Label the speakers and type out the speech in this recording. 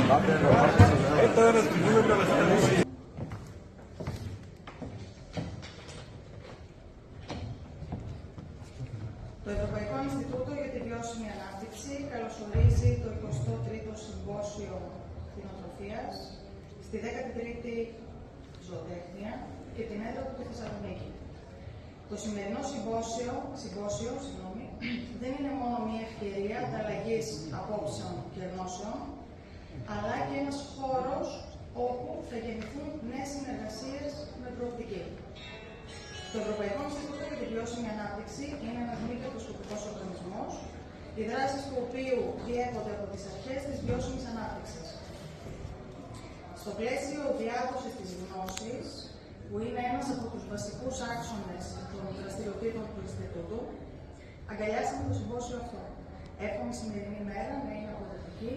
Speaker 1: Το Ευρωπαϊκό Ινστιτούτο για τη Βιώσιμη Ανάπτυξη καλωσορίζει το 23ο Συμπόσιο Κτηνοτροφίας στη 13η Ζωοτέχνια και την έδρα του Θεσσαλονίκη. Το σημερινό συμπόσιο δεν είναι μόνο μια ευκαιρία ανταλλαγής απόψεων και γνώσεων, αλλά και ένας χώρος όπου θα γεννηθούν νέες συνεργασίες με προοπτική. Το Ευρωπαϊκό Ινστιτούτο για τη Βιώσιμη Ανάπτυξη είναι ένας μη κερδοσκοπικός οργανισμός, οι δράσεις του οποίου διέπονται από τις αρχές της βιώσιμης ανάπτυξης. Στο πλαίσιο διάδοσης της γνώσης, που είναι ένας από τους βασικούς άξονες των δραστηριοτήτων του Ινστιτούτου, αγκαλιάσαμε το συμπόσιο αυτό. Εύχομαι η σημερινή μέρα να είναι αποδοτική,